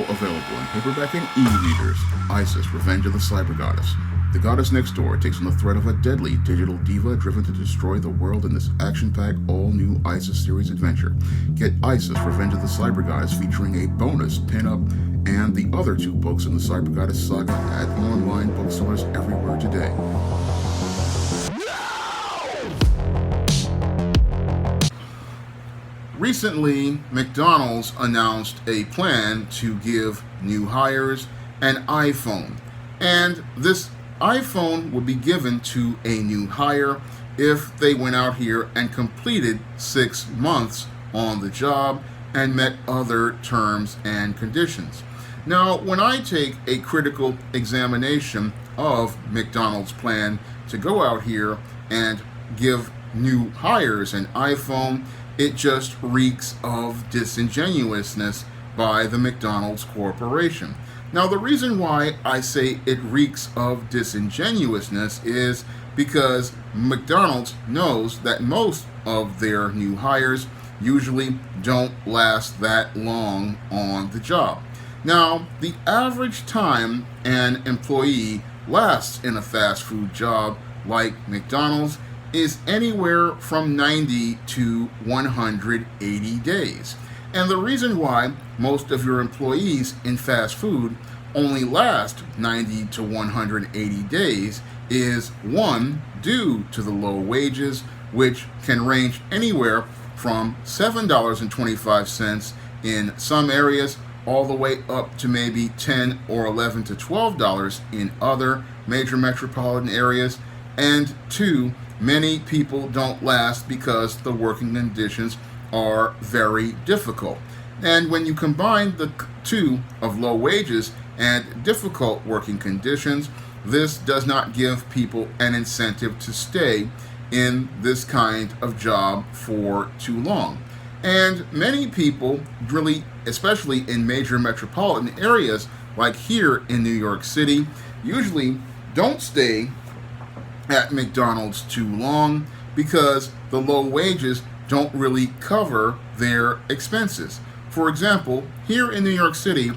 now available in paperback and e-readers. Isis, Revenge of the Cyber Goddess. The goddess next door takes on the threat of a deadly digital diva driven to destroy the world in this action-packed, all-new Isis series adventure. Get Isis, Revenge of the Cyber Goddess featuring a bonus pin-up and the other 2 books in the Cyber Goddess saga at online bookstores everywhere today. Recently, McDonald's announced a plan to give new hires an iPhone. And this iPhone would be given to a new hire if they went out here and completed 6 months on the job and met other terms and conditions. Now, when I take a critical examination of McDonald's plan to go out here and give new hires an iPhone, it just reeks of disingenuousness by the McDonald's Corporation. Now, the reason why I say it reeks of disingenuousness is because McDonald's knows that most of their new hires usually don't last that long on the job. Now, the average time an employee lasts in a fast food job like McDonald's is anywhere from 90 to 180 days. And the reason why most of your employees in fast food only last 90 to 180 days is, one, due to the low wages, which can range anywhere from $7.25 in some areas all the way up to maybe $10 or $11 to $12 in other major metropolitan areas, and 2, many people don't last because the working conditions are very difficult. And when you combine the 2 of low wages and difficult working conditions, this does not give people an incentive to stay in this kind of job for too long. And many people, really, especially in major metropolitan areas like here in New York City, usually don't stay at McDonald's too long because the low wages don't really cover their expenses. For example, here in New York City,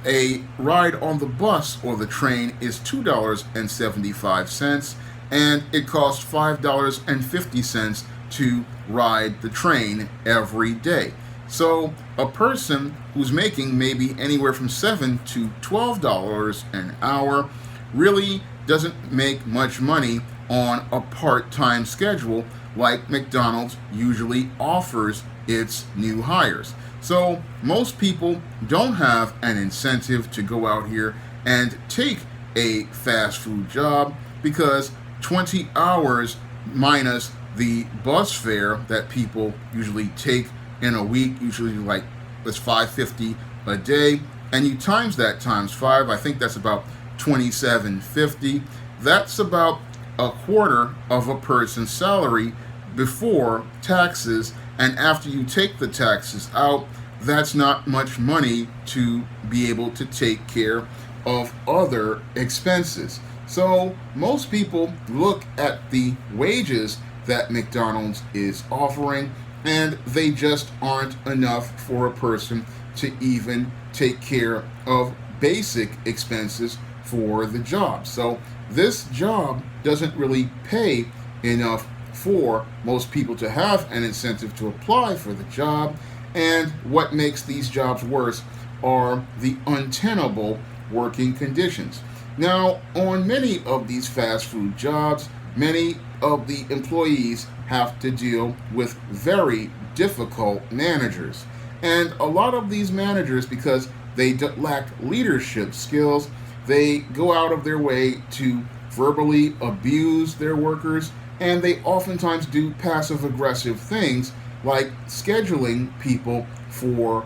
a ride on the bus or the train is $2.75, and it costs $5.50 to ride the train every day. So a person who's making maybe anywhere from $7 to $12 an hour really doesn't make much money on a part-time schedule like McDonald's usually offers its new hires. So most people don't have an incentive to go out here and take a fast food job because 20 hours minus the bus fare that people usually take in a week, usually like it's $5.50 a day, and you times that times 5, I think that's about $27.50. That's about a quarter of a person's salary before taxes, and after you take the taxes out, that's not much money to be able to take care of other expenses. So most people look at the wages that McDonald's is offering, and they just aren't enough for a person to even take care of basic expenses for the job. So this job doesn't really pay enough for most people to have an incentive to apply for the job, and what makes these jobs worse are the untenable working conditions. Now, on many of these fast food jobs, many of the employees have to deal with very difficult managers. And a lot of these managers, because they lack leadership skills, they go out of their way to verbally abuse their workers, and they oftentimes do passive-aggressive things like scheduling people for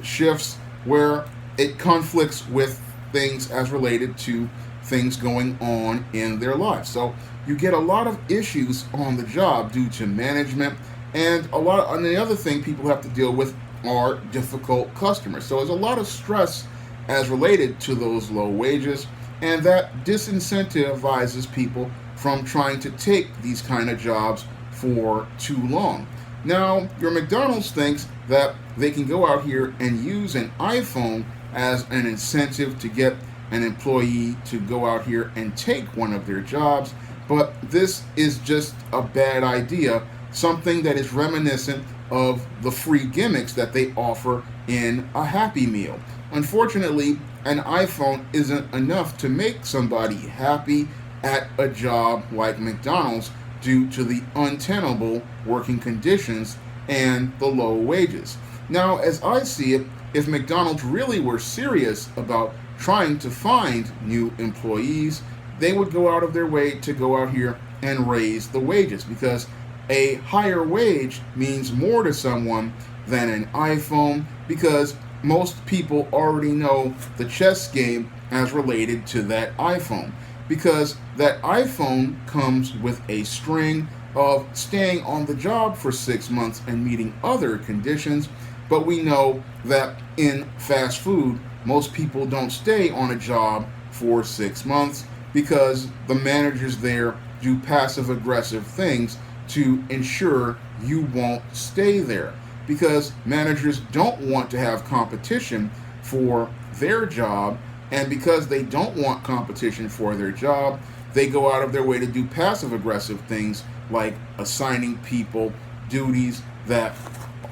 shifts where it conflicts with things as related to things going on in their lives. So you get a lot of issues on the job due to management, and and the other thing people have to deal with are difficult customers. So there's a lot of stress as related to those low wages, and that disincentivizes people from trying to take these kind of jobs for too long. Now, your McDonald's thinks that they can go out here and use an iPhone as an incentive to get an employee to go out here and take one of their jobs. But this is just a bad idea, something that is reminiscent of the free gimmicks that they offer in a Happy Meal. Unfortunately, an iPhone isn't enough to make somebody happy at a job like McDonald's due to the untenable working conditions and the low wages. Now, as I see it, if McDonald's really were serious about trying to find new employees, they would go out of their way to go out here and raise the wages, because a higher wage means more to someone than an iPhone, because most people already know the chess game as related to that iPhone, because that iPhone comes with a string of staying on the job for 6 months and meeting other conditions. But we know that in fast food, most people don't stay on a job for 6 months, because the managers there do passive aggressive things to ensure you won't stay there, because managers don't want to have competition for their job. And because they don't want competition for their job, they go out of their way to do passive aggressive things like assigning people duties that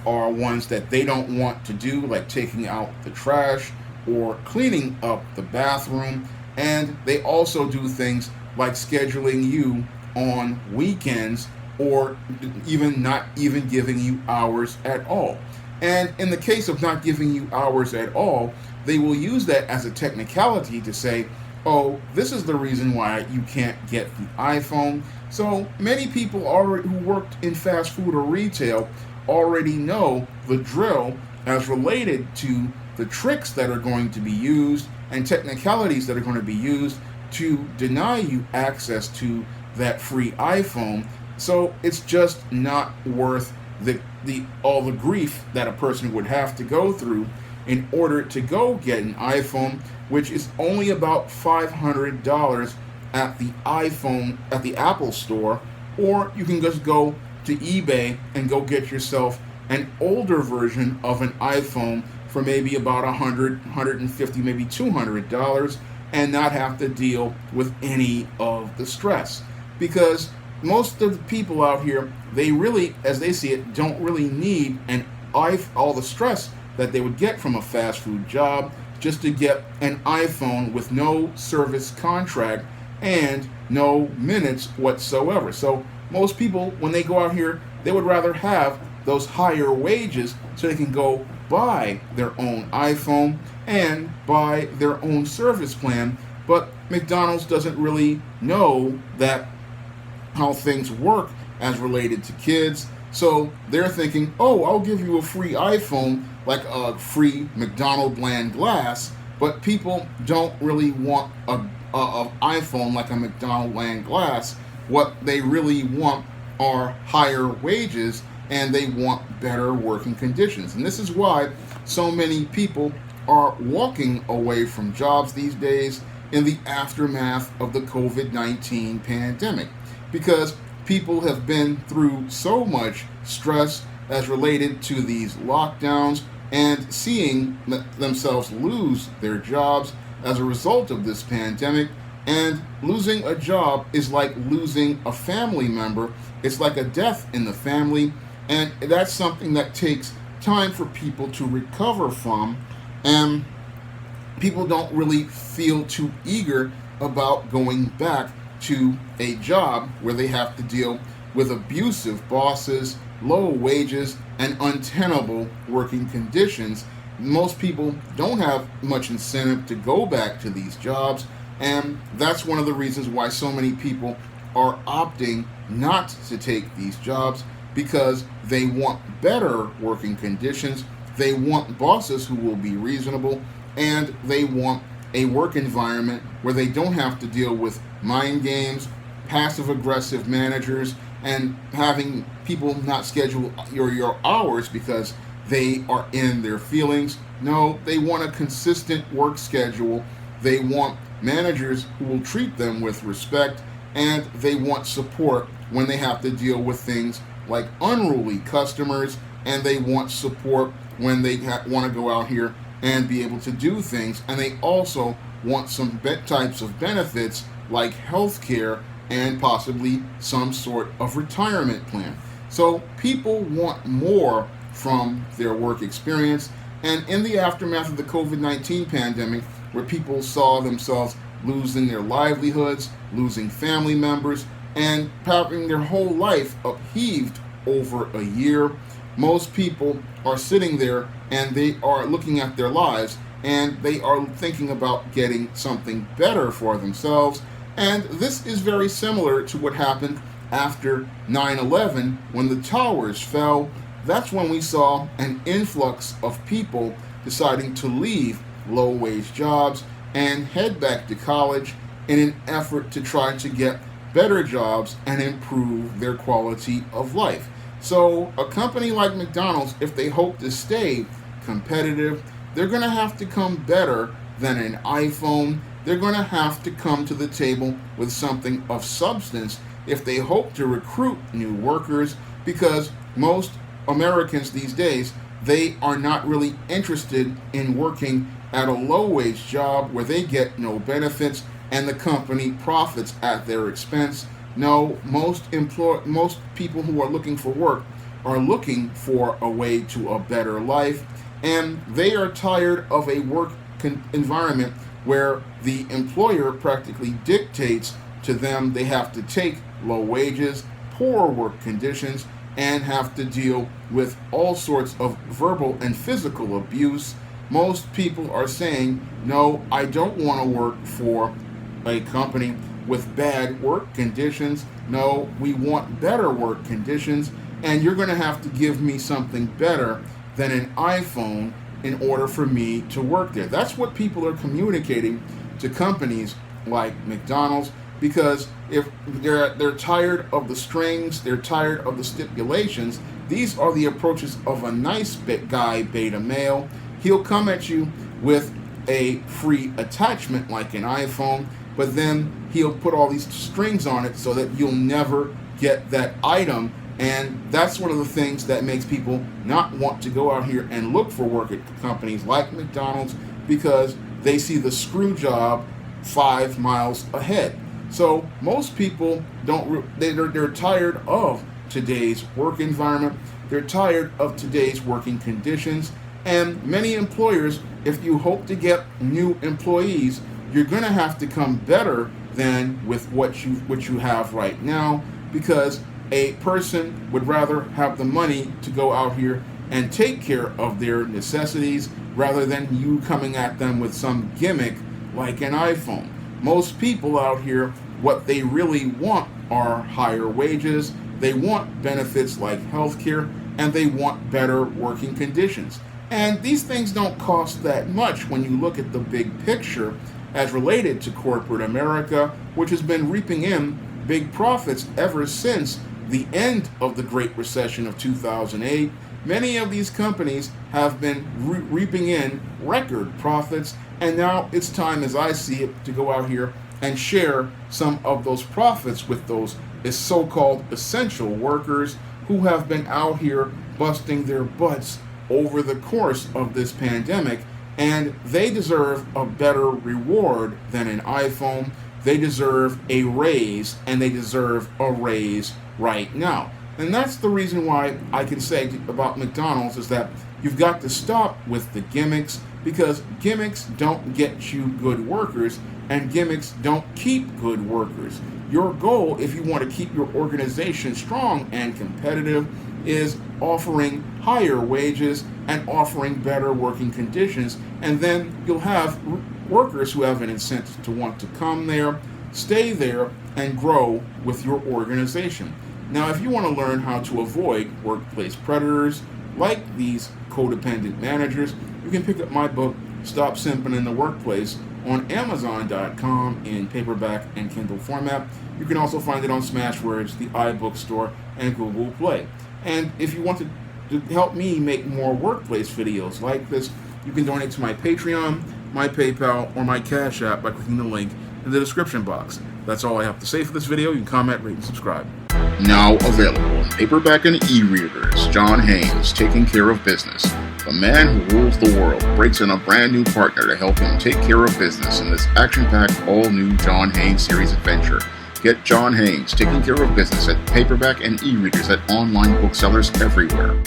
are ones that they don't want to do, like taking out the trash or cleaning up the bathroom. And they also do things like scheduling you on weekends, or even not even giving you hours at all. And in the case of not giving you hours at all, they will use that as a technicality to say, oh, this is the reason why you can't get the iPhone. So many people already who worked in fast food or retail already know the drill as related to the tricks that are going to be used and technicalities that are going to be used to deny you access to that free iPhone. So it's just not worth the all the grief that a person would have to go through in order to go get an iPhone, which is only about $500 at the Apple store. Or you can just go to eBay and go get yourself an older version of an iPhone for maybe about $100, $150, maybe $200, and not have to deal with any of the stress. Because most of the people out here, they really, as they see it, don't really need all the stress that they would get from a fast food job just to get an iPhone with no service contract and no minutes whatsoever. So most people, when they go out here, they would rather have those higher wages so they can go buy their own iPhone and buy their own service plan. But McDonald's doesn't really know that how things work as related to kids. So they're thinking, oh, I'll give you a free iPhone, like a free McDonald's land glass. But people don't really want a iPhone like a McDonald's land glass. What they really want are higher wages, and they want better working conditions. And this is why so many people are walking away from jobs these days in the aftermath of the COVID-19 pandemic, because people have been through so much stress as related to these lockdowns, and seeing themselves lose their jobs as a result of this pandemic. And losing a job is like losing a family member. It's like a death in the family, and that's something that takes time for people to recover from. And people don't really feel too eager about going back to a job where they have to deal with abusive bosses, low wages, and untenable working conditions. Most people don't have much incentive to go back to these jobs, and that's one of the reasons why so many people are opting not to take these jobs, because they want better working conditions, they want bosses who will be reasonable, and they want a work environment where they don't have to deal with mind games, passive-aggressive managers, and having people not schedule your hours because they are in their feelings. No, they want a consistent work schedule. They want managers who will treat them with respect, and they want support when they have to deal with things like unruly customers, and they want support when they want to go out here and be able to do things. And they also want some types of benefits like health care and possibly some sort of retirement plan. So people want more from their work experience. And in the aftermath of the COVID-19 pandemic, where people saw themselves losing their livelihoods, losing family members, and having their whole life upheaved over a year, most people are sitting there and they are looking at their lives and they are thinking about getting something better for themselves. And this is very similar to what happened after 9/11 when the towers fell. That's when we saw an influx of people deciding to leave low-wage jobs and head back to college in an effort to try to get better jobs and improve their quality of life. So a company like McDonald's, if they hope to stay competitive, they're going to have to come better than an iPhone. They're going to have to come to the table with something of substance if they hope to recruit new workers, because most Americans these days, they are not really interested in working at a low-wage job where they get no benefits and the company profits at their expense. No, most people who are looking for work are looking for a way to a better life, and they are tired of a work environment where the employer practically dictates to them they have to take low wages, poor work conditions, and have to deal with all sorts of verbal and physical abuse. Most people are saying, no, I don't want to work for a company with bad work conditions. No, we want better work conditions, and you're going to have to give me something better than an iPhone in order for me to work there. That's what people are communicating to companies like McDonald's, because if they're tired of the strings, they're tired of the stipulations. These are the approaches of a nice guy beta male. He'll come at you with a free attachment like an iPhone, but then he'll put all these strings on it so that you'll never get that item. And that's one of the things that makes people not want to go out here and look for work at companies like McDonald's, because they see the screw job 5 miles ahead. So most people they're tired of today's work environment. They're tired of today's working conditions. And many employers, if you hope to get new employees, you're going to have to come better than with what you have right now, because a person would rather have the money to go out here and take care of their necessities rather than you coming at them with some gimmick like an iPhone. Most people out here, what they really want are higher wages, they want benefits like health care, and they want better working conditions. And these things don't cost that much when you look at the big picture as related to corporate America, which has been reaping in big profits ever since the end of the Great Recession of 2008. Many of these companies have been reaping in record profits, and now it's time, as I see it, to go out here and share some of those profits with those so-called essential workers who have been out here busting their butts over the course of this pandemic, and they deserve a better reward than an iPhone. They deserve a raise, and they deserve a raise right now. And that's the reason why I can say about McDonald's is that you've got to stop with the gimmicks, because gimmicks don't get you good workers, and gimmicks don't keep good workers. Your goal, if you want to keep your organization strong and competitive, is offering higher wages and offering better working conditions, and then you'll have workers who have an incentive to want to come there, stay there, and grow with your organization. Now, if you want to learn how to avoid workplace predators like these codependent managers, you can pick up my book, Stop Simping in the Workplace, on Amazon.com in paperback and Kindle format. You can also find it on Smashwords, the iBook Store, and Google Play. And if you want to help me make more workplace videos like this, you can donate to my Patreon, my PayPal, or my Cash App by clicking the link in the description box. That's all I have to say for this video. You can comment, rate, and subscribe. Now available in paperback and e-readers, John Haynes, Taking Care of Business. The man who rules the world breaks in a brand new partner to help him take care of business in this action-packed, all-new John Haynes series adventure. Get John Haynes Taking Care of Business at paperback and e-readers at online booksellers everywhere.